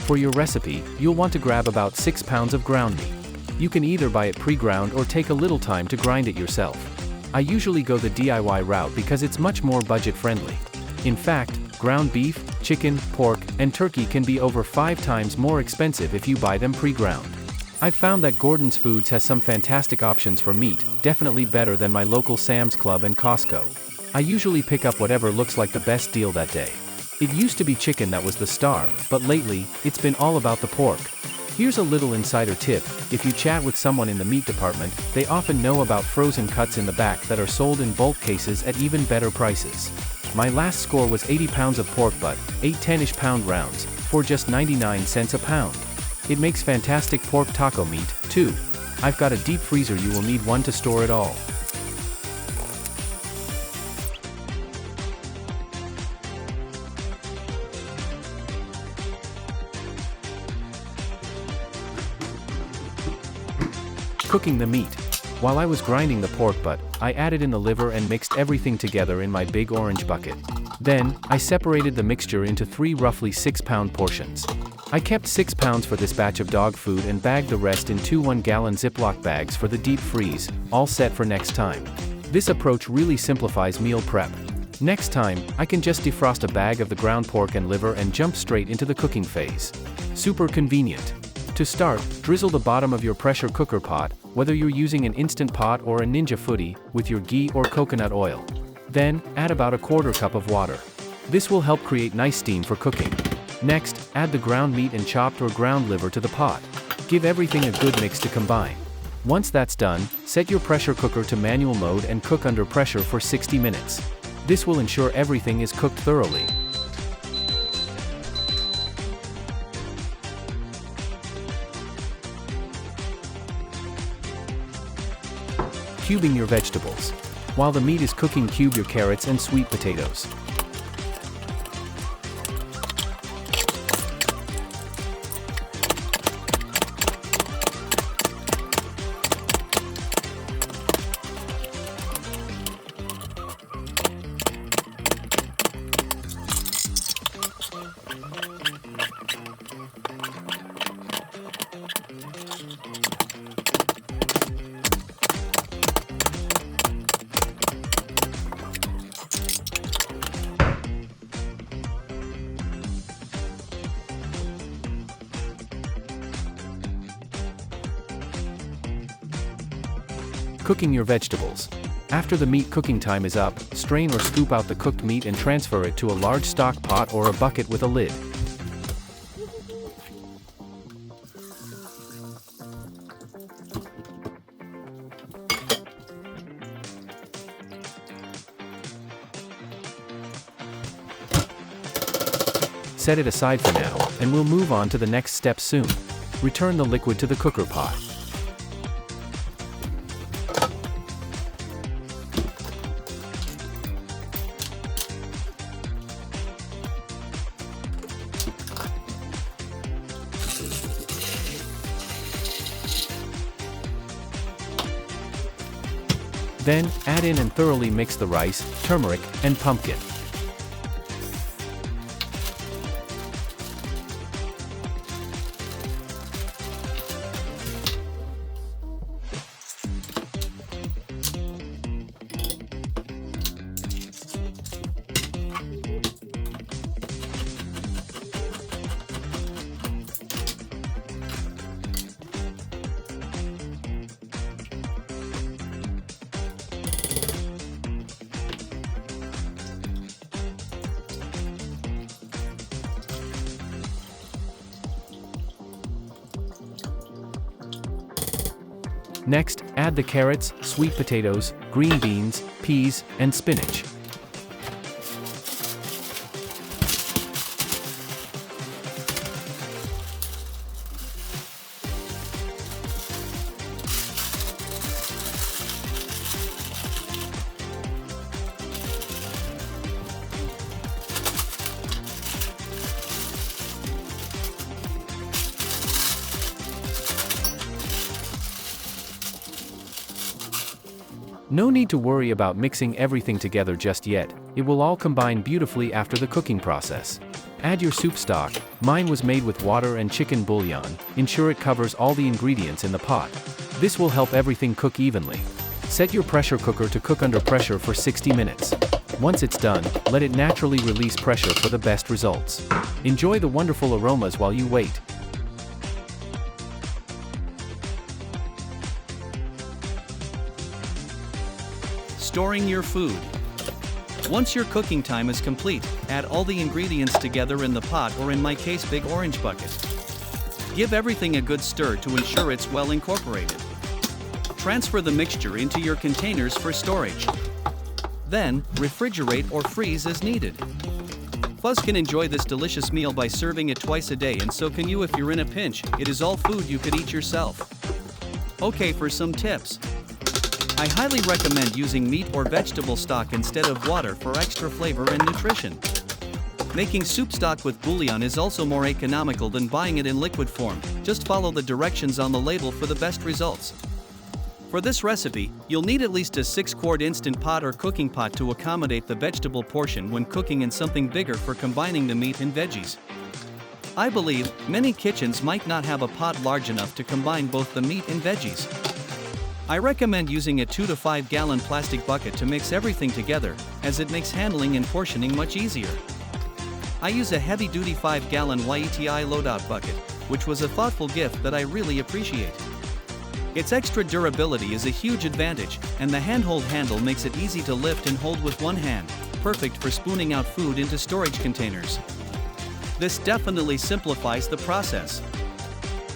For your recipe, you'll want to grab about 6 pounds of ground meat. You can either buy it pre-ground or take a little time to grind it yourself. I usually go the DIY route because it's much more budget-friendly. In fact, ground beef, chicken, pork, and turkey can be over 5 times more expensive if you buy them pre-ground. I've found that Gordon's Foods has some fantastic options for meat, definitely better than my local Sam's Club and Costco. I usually pick up whatever looks like the best deal that day. It used to be chicken that was the star, but lately, it's been all about the pork. Here's a little insider tip: if you chat with someone in the meat department, they often know about frozen cuts in the back that are sold in bulk cases at even better prices. My last score was 80 pounds of pork butt, 8 10-ish pound rounds, for just 99 cents a pound. It makes fantastic pork taco meat, too. I've got a deep freezer, you will need one to store it all. Cooking the meat. While I was grinding the pork butt, I added in the liver and mixed everything together in my big orange bucket. Then, I separated the mixture into 3 roughly 6-pound portions. I kept 6 pounds for this batch of dog food and bagged the rest in 2 1-gallon Ziploc bags for the deep freeze, all set for next time. This approach really simplifies meal prep. Next time, I can just defrost a bag of the ground pork and liver and jump straight into the cooking phase. Super convenient. To start, drizzle the bottom of your pressure cooker pot, whether you're using an Instant Pot or a Ninja Footy, with your ghee or coconut oil. Then, add about a 1/4 cup of water. This will help create nice steam for cooking. Next, add the ground meat and chopped or ground liver to the pot. Give everything a good mix to combine. Once that's done, set your pressure cooker to manual mode and cook under pressure for 60 minutes. This will ensure everything is cooked thoroughly. Cubing your vegetables. While the meat is cooking, cube your carrots and sweet potatoes. Cooking your vegetables. After the meat cooking time is up, strain or scoop out the cooked meat and transfer it to a large stock pot or a bucket with a lid. Set it aside for now, and we'll move on to the next step soon. Return the liquid to the cooker pot. Then, add in and thoroughly mix the rice, turmeric, and pumpkin. Next, add the carrots, sweet potatoes, green beans, peas, and spinach. No need to worry about mixing everything together just yet, it will all combine beautifully after the cooking process. Add your soup stock, mine was made with water and chicken bouillon, ensure it covers all the ingredients in the pot. This will help everything cook evenly. Set your pressure cooker to cook under pressure for 60 minutes. Once it's done, let it naturally release pressure for the best results. Enjoy the wonderful aromas while you wait. Storing your food. Once your cooking time is complete, add all the ingredients together in the pot, or in my case, big orange bucket. Give everything a good stir to ensure it's well incorporated. Transfer the mixture into your containers for storage. Then, refrigerate or freeze as needed. Fuzz can enjoy this delicious meal by serving it twice a day, and so can you if you're in a pinch. It is all food you could eat yourself. Okay, for some tips. I highly recommend using meat or vegetable stock instead of water for extra flavor and nutrition. Making soup stock with bouillon is also more economical than buying it in liquid form. Just follow the directions on the label for the best results. For this recipe, you'll need at least a 6-quart instant pot or cooking pot to accommodate the vegetable portion when cooking, and something bigger for combining the meat and veggies. I believe many kitchens might not have a pot large enough to combine both the meat and veggies. I recommend using a 2 to 5 gallon plastic bucket to mix everything together, as it makes handling and portioning much easier. I use a heavy-duty 5-gallon YETI loadout bucket, which was a thoughtful gift that I really appreciate. Its extra durability is a huge advantage, and the handhold handle makes it easy to lift and hold with one hand, perfect for spooning out food into storage containers. This definitely simplifies the process.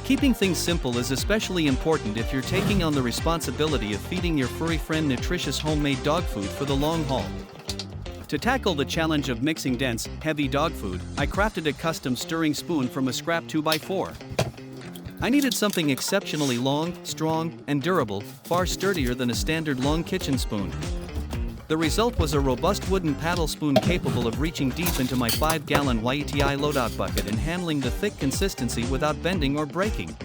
Keeping things simple is especially important if you're taking on the responsibility of feeding your furry friend nutritious homemade dog food for the long haul. To tackle the challenge of mixing dense, heavy dog food, I crafted a custom stirring spoon from a scrap 2x4. I needed something exceptionally long, strong, and durable, far sturdier than a standard long kitchen spoon. The result was a robust wooden paddle spoon capable of reaching deep into my 5-gallon YETI loadout bucket and handling the thick consistency without bending or breaking.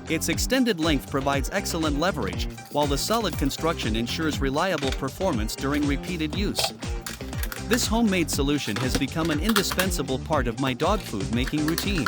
Its extended length provides excellent leverage, while the solid construction ensures reliable performance during repeated use. This homemade solution has become an indispensable part of my dog food making routine.